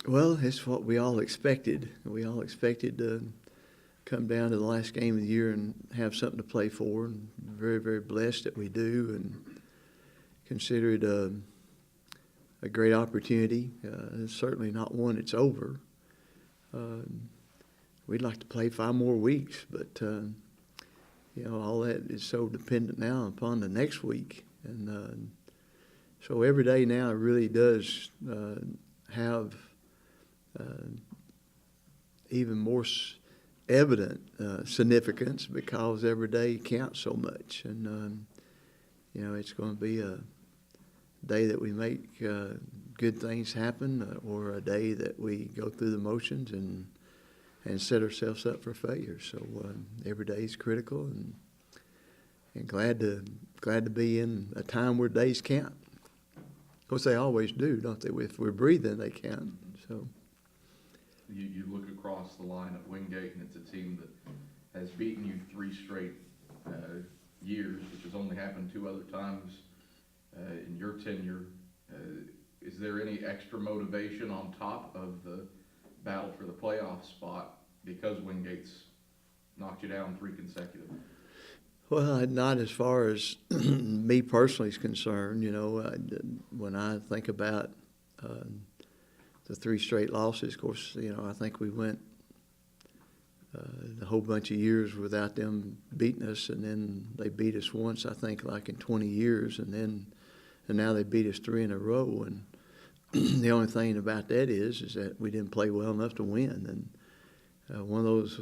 Well, it's what we all expected. We all expected to come down to the last game of the year and have something to play for. And very, very blessed that we do, and consider it a great opportunity. It's certainly not one that's over. We'd like to play 5 more weeks, but all that is so dependent now upon the next week, and so every day now really does have even more evident significance, because every day counts so much, and it's going to be a day that we make good things happen, or a day that we go through the motions and set ourselves up for failure. So every day is critical, and glad to be in a time where days count. Of course, they always do, don't they? If we're breathing, they count. So you look across the line at Wingate, and it's a team that has beaten you 3 straight years, which has only happened 2 other times in your tenure. Is there any extra motivation on top of the battle for the playoff spot because Wingate's knocked you down 3 consecutive? Well, not as far as me personally is concerned. When I think about the 3 straight losses, of course, I think we went a whole bunch of years without them beating us, and then they beat us once, I think, like in 20 years, and now they beat us 3 in a row. And the only thing about that is that we didn't play well enough to win. And one of those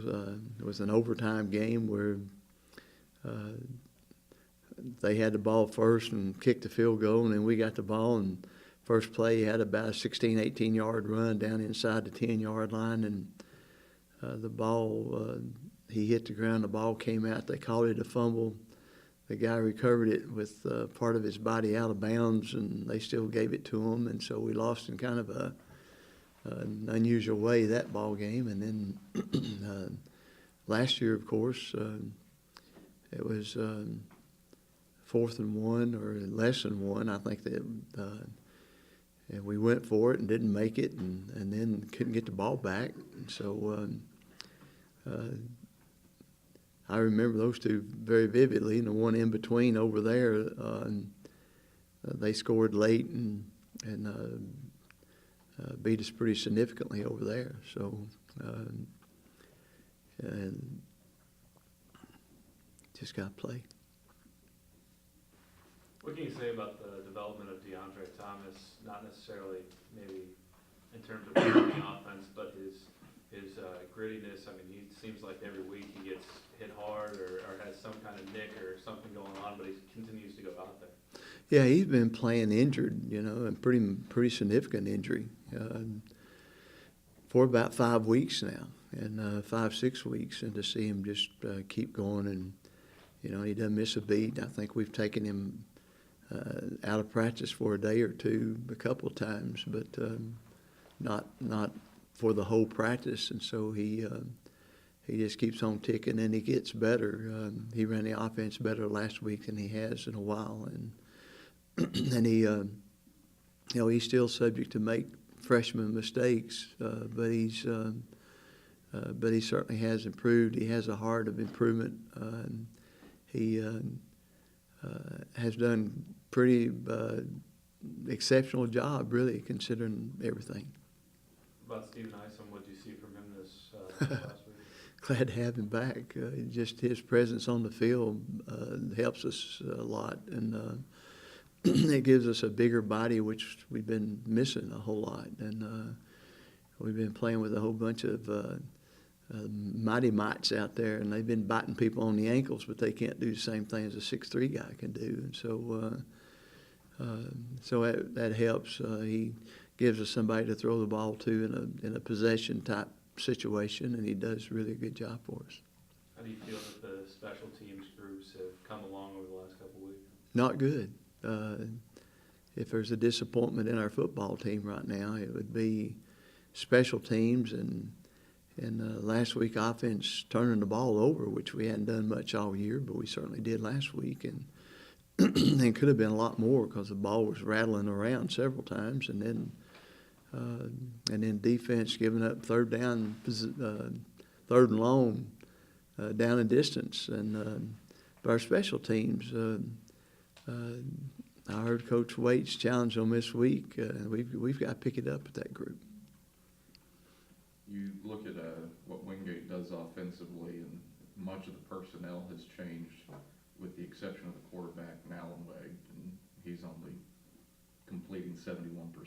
was an overtime game where they had the ball first and kicked the field goal, and then we got the ball, and first play had about a 16, 18-yard run down inside the 10-yard line, and the ball, he hit the ground, the ball came out, they called it a fumble. The guy recovered it with part of his body out of bounds, and they still gave it to him, and so we lost in kind of an unusual way that ball game. And then last year, of course, it was 4th and 1 or less than 1. I think that and we went for it and didn't make it, and then couldn't get the ball back. And so I remember those 2 very vividly, and the one in between over there, they scored late and beat us pretty significantly over there. So and just got to play. What can you say about the development of DeAndre Thomas, not necessarily maybe in terms of the offense, but his grittiness? I mean, he seems like every week he gets hit hard or has some kind of nick or something going on, but he continues to go out there. Yeah, he's been playing injured, and pretty significant injury for about 5 weeks now, and 5-6 weeks, and to see him just keep going, and he doesn't miss a beat. I think we've taken him out of practice for a day or 2 a couple of times, but not for the whole practice, and so he just keeps on ticking, and he gets better. He ran the offense better last week than he has in a while, and and he he's still subject to make freshman mistakes, but he certainly has improved. He has a heart of improvement. And he has done pretty exceptional job, really, considering everything. About Steven Isom, what do you see from him this last week? Glad to have him back. Just his presence on the field helps us a lot, and it gives us a bigger body, which we've been missing a whole lot. And we've been playing with a whole bunch of mighty mites out there, and they've been biting people on the ankles, but they can't do the same thing as a 6'3" guy can do. And so that helps. He gives us somebody to throw the ball to in a possession type situation, and he does really a good job for us. How do you feel that the special teams groups have come along over the last couple of weeks? Not good. If there's a disappointment in our football team right now, it would be special teams and last week offense turning the ball over, which we hadn't done much all year, but we certainly did last week, and it could have been a lot more because the ball was rattling around several times, and then And then defense giving up third and long, down and distance. And but our special teams, I heard Coach Waite's challenge them this week. We've got to pick it up with that group. You look at what Wingate does offensively, and much of the personnel has changed, with the exception of the quarterback, Allenweg, and he's only completing 71%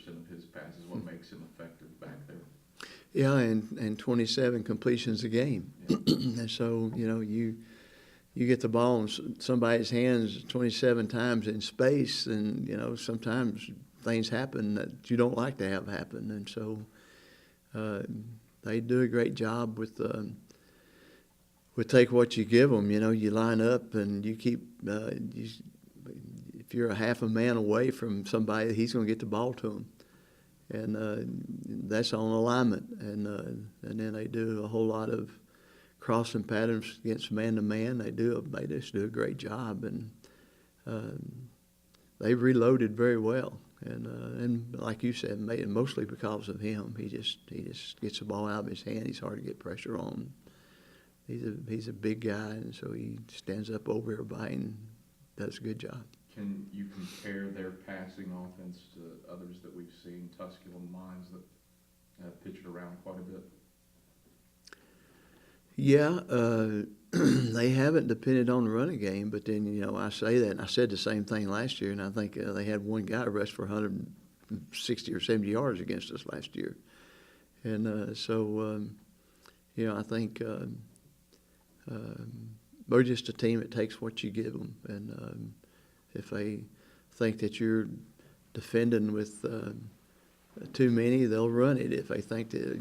of his passes. What makes him effective back there? Yeah, and 27 completions a game. Yeah. And so, you get the ball in somebody's hands 27 times in space, and, sometimes things happen that you don't like to have happen. And so they do a great job with take what you give them. You line up and you keep if you're a half a man away from somebody, he's going to get the ball to him. And that's on alignment. And then they do a whole lot of crossing patterns against man-to-man. They just do a great job. And they've reloaded very well. And like you said, mostly because of him. He just gets the ball out of his hand. He's hard to get pressure on. He's a big guy, and so he stands up over everybody and does a good job. Can you compare their passing offense to others that we've seen, Tusculum Mines, that have pitched around quite a bit? Yeah, they haven't depended on the running game, but then, I say that, and I said the same thing last year, and I think they had one guy rush for 160 or 70 yards against us last year. And so, I think we're just a team that takes what you give them. And if they think that you're defending with too many, they'll run it. If they think that,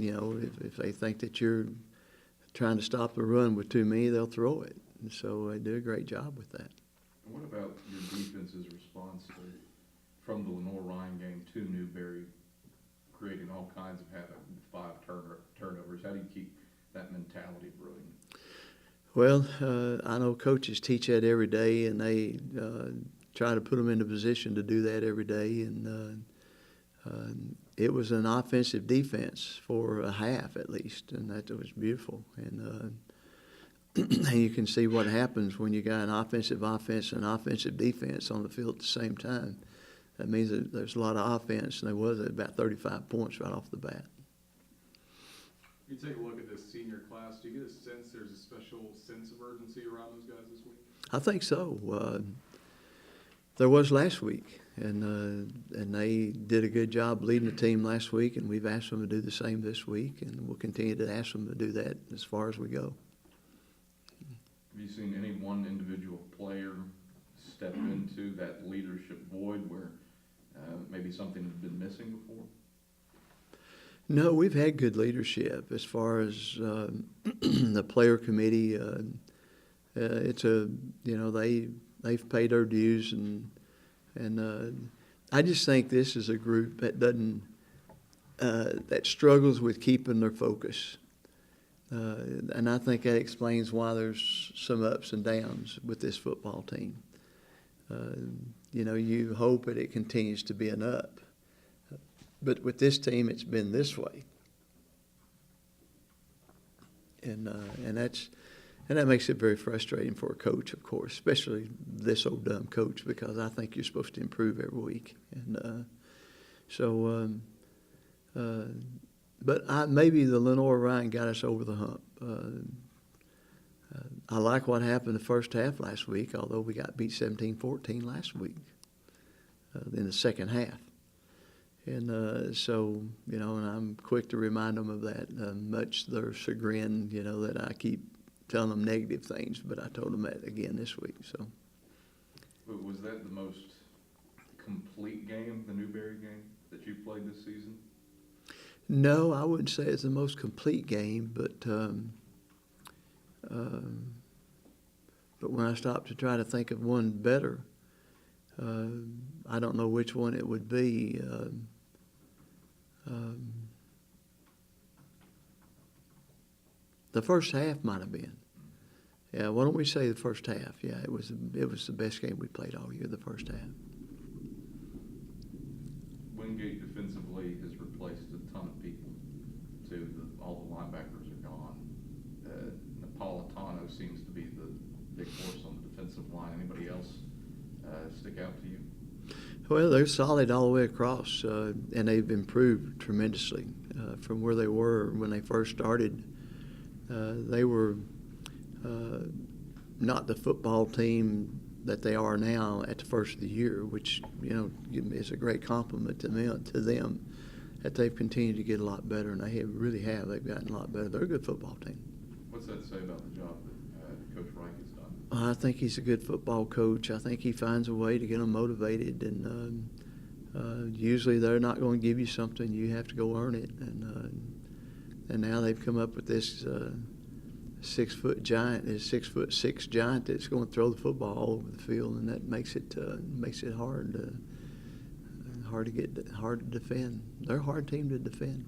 if they think that you're trying to stop the run with too many, they'll throw it. And so they do a great job with that. And what about your defense's response from the Lenore-Ryan game to Newberry, creating all kinds of havoc with 5 turnovers? How do you keep that mentality brewing? Well, I know coaches teach that every day, and they try to put them in a position to do that every day. And it was an offensive defense for a half at least, and that was beautiful. And and you can see what happens when you got an offensive offense and offensive defense on the field at the same time. That means that there's a lot of offense, and there was about 35 points right off the bat. You take a look at this senior class. Do you get a sense there's a special sense of urgency around those guys this week? I think so. There was last week, and they did a good job leading the team last week, and we've asked them to do the same this week, and we'll continue to ask them to do that as far as we go. Have you seen any one individual player step into that leadership void where maybe something had been missing before? No, we've had good leadership as far as the player committee. It's they've paid their dues, and I just think this is a group that doesn't that struggles with keeping their focus, and I think that explains why there's some ups and downs with this football team. You hope that it continues to be an up. But with this team, it's been this way, and that makes it very frustrating for a coach, of course, especially this old dumb coach, because I think you're supposed to improve every week, and but maybe the Lenore-Ryan got us over the hump. I like what happened the first half last week, although we got beat 17-14 last week in the second half. And so, and I'm quick to remind them of that, much their chagrin, that I keep telling them negative things, but I told them that again this week. So, But was that the most complete game, the Newberry game, that you played this season? No, I wouldn't say it's the most complete game, but when I stop to try to think of one better, I don't know which one it would be. The first half might have been. Yeah, why don't we say the first half? Yeah, it was the best game we played all year, the first half. Wingate defensively has replaced a ton of people, too. All the linebackers are gone. Napolitano seems to be the big horse on the defensive line. Anybody else stick out to you? Well, they're solid all the way across, and they've improved tremendously from where they were when they first started. They were not the football team that they are now at the first of the year, which, you know, is a great compliment to them that they've continued to get a lot better, and they really have. They've gotten a lot better. They're a good football team. What's that say about the job that Coach Reich has done? I think he's a good football coach. I think he finds a way to get them motivated, and usually they're not going to give you something. You have to go earn it, and now they've come up with this 6-foot giant, this 6'6" giant that's going to throw the football all over the field, and that makes it hard to defend. They're a hard team to defend.